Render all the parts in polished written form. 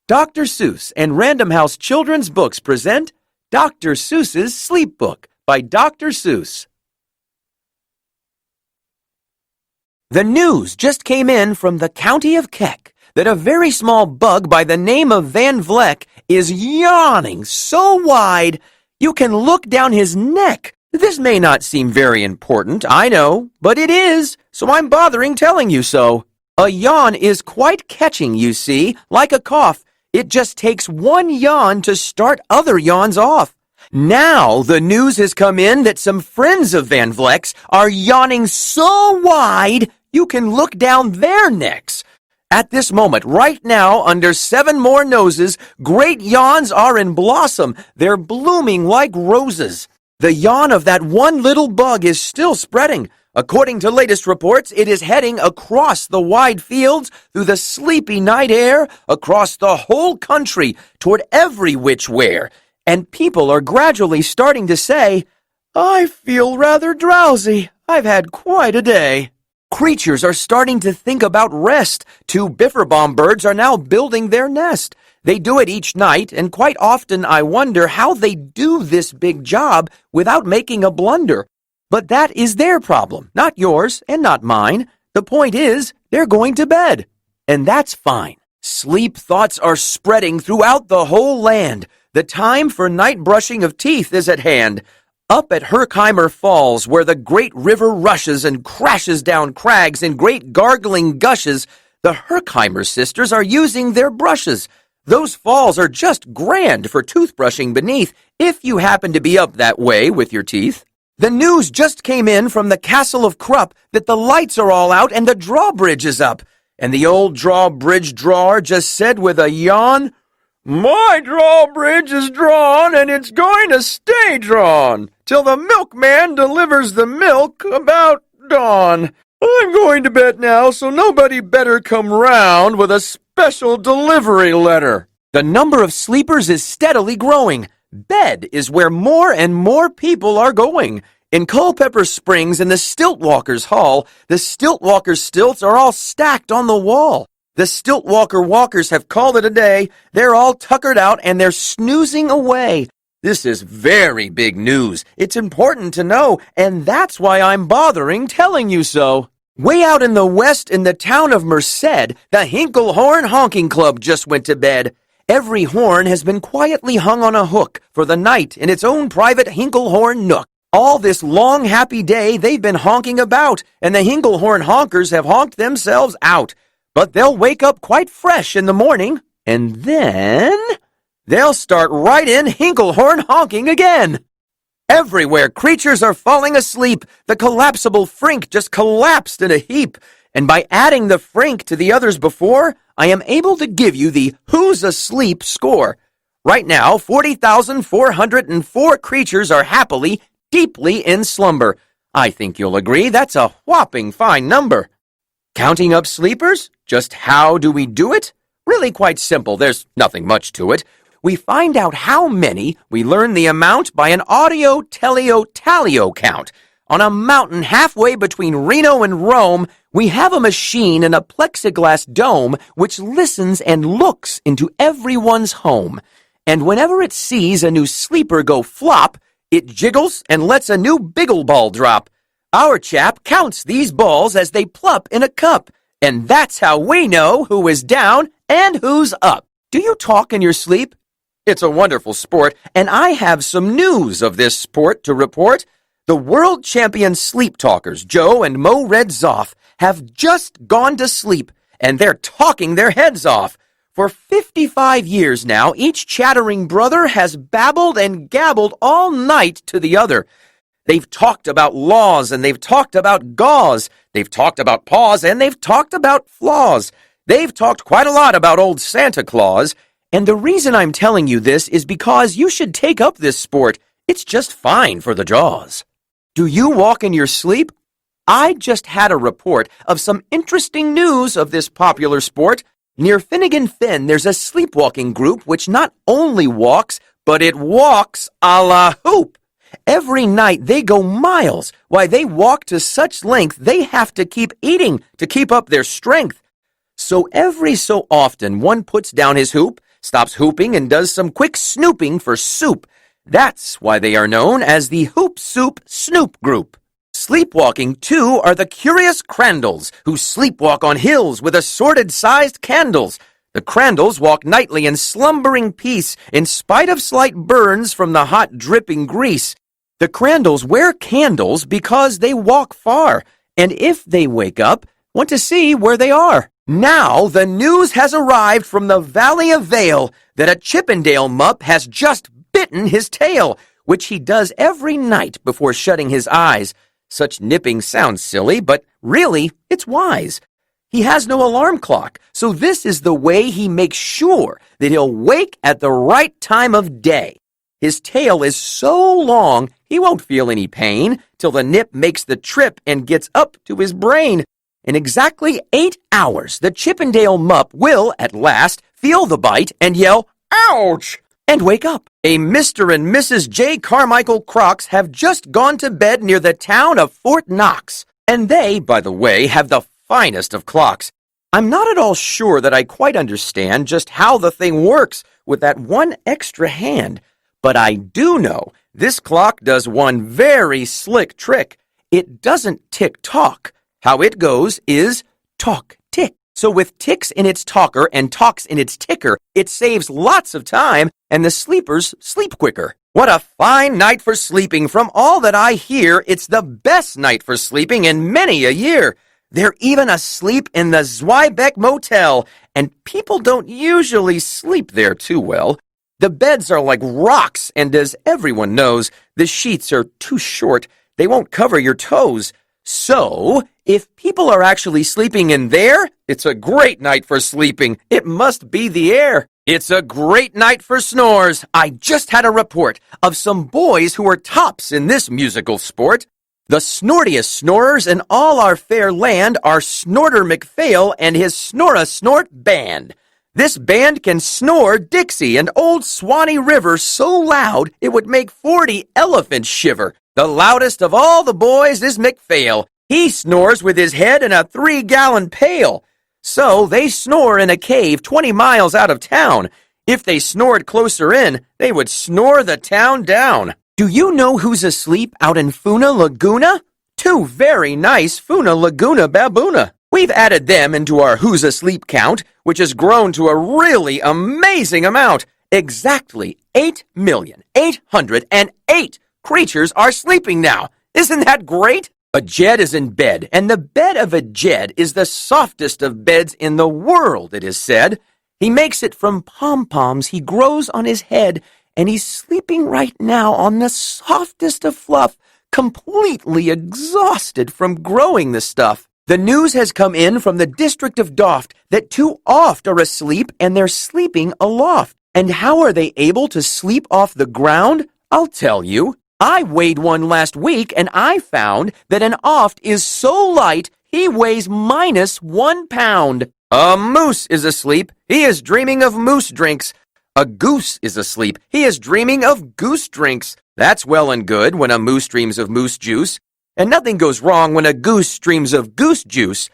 Dr. Seuss and Random House Children's Books present Dr. Seuss's Sleep Book by Dr. Seuss. The news just came in from the county of Keck that a very small bug by the name of Van Vleck is yawning so wide you can look down his neck. This may not seem very important, I know, but it is, so I'm bothering telling you so. A yawn is quite catching, you see, like a cough. It just takes one yawn to start other yawns off. Now the news has come in that some friends of Van Vleck's are yawning so wide you can look down their necks. At this moment, right now, under 7 more noses, great yawns are in blossom. They're blooming like roses. The yawn of that one little bug is still spreading. According to latest reports, it is heading across the wide fields, through the sleepy night air, across the whole country, toward every which where. And people are gradually starting to say, "I feel rather drowsy. I've had quite a day." Creatures are starting to think about rest. 2 bifferbaum birds are now building their nest. They do it each night, and quite often I wonder how they do this big job without making a blunder. But that is their problem, not yours and not mine. The point is, they're going to bed. And that's fine. Sleep thoughts are spreading throughout the whole land. The time for night brushing of teeth is at hand. Up at Herkimer Falls, where the great river rushes and crashes down crags in great gargling gushes, the Herkimer sisters are using their brushes. Those falls are just grand for toothbrushing beneath, if you happen to be up that way with your teeth. The news just came in from the Castle of Krupp that the lights are all out and the drawbridge is up. And the old drawbridge drawer just said with a yawn, "My drawbridge is drawn and it's going to stay drawn till the milkman delivers the milk about dawn. I'm going to bed now, so nobody better come round with a special delivery letter." The number of sleepers is steadily growing. Bed is where more and more people are going. In Culpeper Springs in the Stiltwalkers' Hall, the Stiltwalkers' stilts are all stacked on the wall. The Stiltwalker walkers have called it a day. They're all tuckered out and they're snoozing away. This is very big news. It's important to know, and that's why I'm bothering telling you so. Way out in the west in the town of Merced, the Hinklehorn Honking Club just went to bed. Every horn has been quietly hung on a hook for the night in its own private Hinklehorn nook. All this long, happy day they've been honking about, and the Hinklehorn honkers have honked themselves out. But they'll wake up quite fresh in the morning, and then they'll start right in Hinklehorn honking again. Everywhere creatures are falling asleep. The collapsible frink just collapsed in a heap. And by adding the frink to the others before, I am able to give you the Who's Asleep score. Right now, 40,404 creatures are happily, deeply in slumber. I think you'll agree that's a whopping fine number. Counting up sleepers? Just how do we do it? Really quite simple. There's nothing much to it. We find out how many, we learn the amount by an audio-teleo-tallio count. On a mountain halfway between Reno and Rome, we have a machine in a plexiglass dome which listens and looks into everyone's home. And whenever it sees a new sleeper go flop, it jiggles and lets a new biggle ball drop. Our chap counts these balls as they plop in a cup, and that's how we know who is down and who's up. Do you talk in your sleep? It's a wonderful sport, and I have some news of this sport to report. The world champion sleep talkers, Joe and Mo Red Zoff, have just gone to sleep, and they're talking their heads off. For 55 years now, each chattering brother has babbled and gabbled all night to the other. They've talked about laws, and they've talked about gauze. They've talked about paws, and they've talked about flaws. They've talked quite a lot about old Santa Claus. And the reason I'm telling you this is because you should take up this sport. It's just fine for the jaws. Do you walk in your sleep? I just had a report of some interesting news of this popular sport. Near Finnegan Fen, there's a sleepwalking group which not only walks, but it walks a la hoop. Every night they go miles. Why, they walk to such length they have to keep eating to keep up their strength. So every so often one puts down his hoop, stops hooping and does some quick snooping for soup. That's why they are known as the Hoop Soup Snoop Group. Sleepwalking, too, are the curious Crandalls, who sleepwalk on hills with assorted-sized candles. The Crandalls walk nightly in slumbering peace, in spite of slight burns from the hot, dripping grease. The Crandalls wear candles because they walk far, and if they wake up, want to see where they are. Now the news has arrived from the Valley of Vale that a Chippendale mupp has just bitten his tail, which he does every night before shutting his eyes. Such nipping sounds silly, but really, it's wise. He has no alarm clock, so this is the way he makes sure that he'll wake at the right time of day. His tail is so long, he won't feel any pain till the nip makes the trip and gets up to his brain. In exactly 8 hours, the Chippendale mupp will, at last, feel the bite and yell, "Ouch!" and wake up. A Mr. and Mrs. J. Carmichael Crocs have just gone to bed near the town of Fort Knox. And they, by the way, have the finest of clocks. I'm not at all sure that I quite understand just how the thing works with that one extra hand. But I do know this clock does one very slick trick. It doesn't tick-tock. How it goes is talk-tick. So with ticks in its talker and talks in its ticker, it saves lots of time and the sleepers sleep quicker. What a fine night for sleeping. From all that I hear, it's the best night for sleeping in many a year. They're even asleep in the Zweibeck Motel, and people don't usually sleep there too well. The beds are like rocks, and as everyone knows, the sheets are too short. They won't cover your toes. So, if people are actually sleeping in there, it's a great night for sleeping. It must be the air. It's a great night for snores. I just had a report of some boys who are tops in this musical sport. The snortiest snorers in all our fair land are Snorter McPhail and his Snore-a-Snort Band. This band can snore Dixie and Old Swanee River so loud it would make 40 elephants shiver. The loudest of all the boys is McPhail. He snores with his head in a 3-gallon pail. So they snore in a cave 20 miles out of town. If they snored closer in, they would snore the town down. Do you know who's asleep out in Funa Laguna? 2 very nice Funa Laguna baboona. We've added them into our Who's Asleep count, which has grown to a really amazing amount. Exactly 8,808 creatures are sleeping now. Isn't that great? A jed is in bed, and the bed of a jed is the softest of beds in the world, it is said. He makes it from pom-poms he grows on his head, and he's sleeping right now on the softest of fluff, completely exhausted from growing the stuff. The news has come in from the district of Doft that 2 oft are asleep, and they're sleeping aloft. And how are they able to sleep off the ground? I'll tell you. I weighed one last week, and I found that an oft is so light he weighs -1 pound. A moose is asleep. He is dreaming of moose drinks. A goose is asleep. He is dreaming of goose drinks. That's well and good when a moose dreams of moose juice. And nothing goes wrong when a goose dreams of goose juice.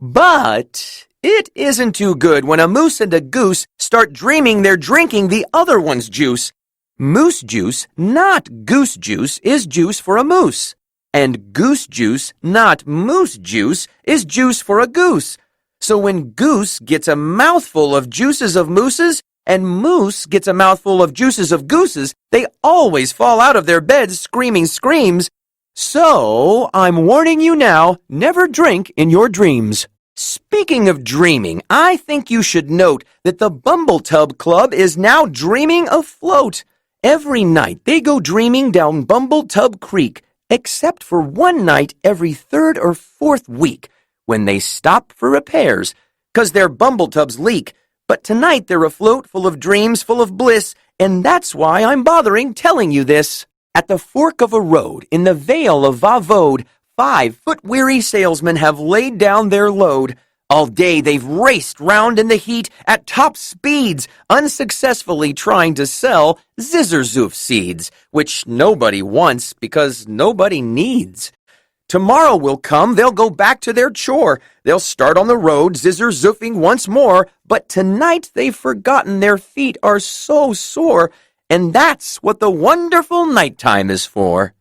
But it isn't too good when a moose and a goose start dreaming they're drinking the other one's juice. Moose juice, not goose juice, is juice for a moose. And goose juice, not moose juice, is juice for a goose. So when goose gets a mouthful of juices of mooses, and moose gets a mouthful of juices of gooses, they always fall out of their beds screaming screams. So, I'm warning you now, never drink in your dreams. Speaking of dreaming, I think you should note that the Bumble Tub Club is now dreaming afloat. Every night they go dreaming down Bumble Tub Creek, except for one night every 3rd or 4th week, when they stop for repairs, 'cause their Bumble Tubs leak. But tonight they're afloat full of dreams, full of bliss, and that's why I'm bothering telling you this. At the fork of a road in the Vale of Vavode, 5 foot-weary salesmen have laid down their load. All day they've raced round in the heat at top speeds, unsuccessfully trying to sell Zizzerzoof seeds, which nobody wants because nobody needs. Tomorrow will come, they'll go back to their chore. They'll start on the road, zizzer-zoofing once more. But tonight they've forgotten their feet are so sore. And that's what the wonderful nighttime is for.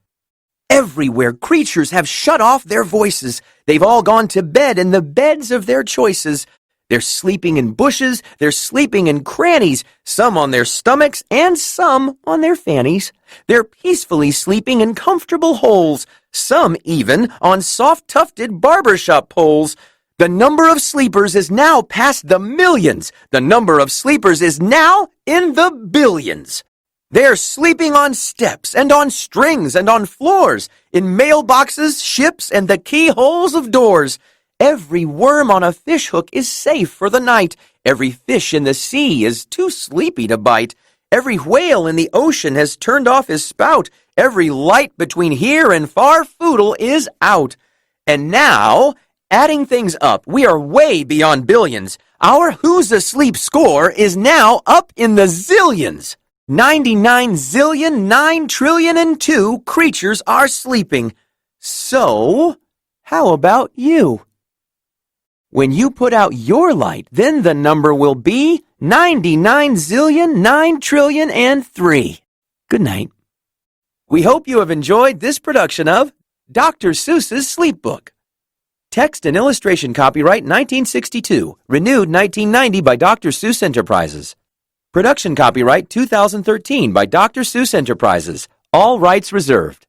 Everywhere creatures have shut off their voices. They've all gone to bed in the beds of their choices. They're sleeping in bushes, they're sleeping in crannies, some on their stomachs and some on their fannies. They're peacefully sleeping in comfortable holes, some even on soft-tufted barbershop poles. The number of sleepers is now past the millions. The number of sleepers is now in the billions. They're sleeping on steps and on strings and on floors, in mailboxes, ships, and the keyholes of doors. Every worm on a fishhook is safe for the night. Every fish in the sea is too sleepy to bite. Every whale in the ocean has turned off his spout. Every light between here and far foodle is out. And now, adding things up, we are way beyond billions. Our Who's Asleep score is now up in the zillions. 99,000,009,000,002 creatures are sleeping. So, how about you? When you put out your light, then the number will be 99,000,009,000,003. Good night. We hope you have enjoyed this production of Dr. Seuss's Sleep Book. Text and illustration copyright 1962, renewed 1990 by Dr. Seuss Enterprises. Production copyright 2013 by Dr. Seuss Enterprises, all rights reserved.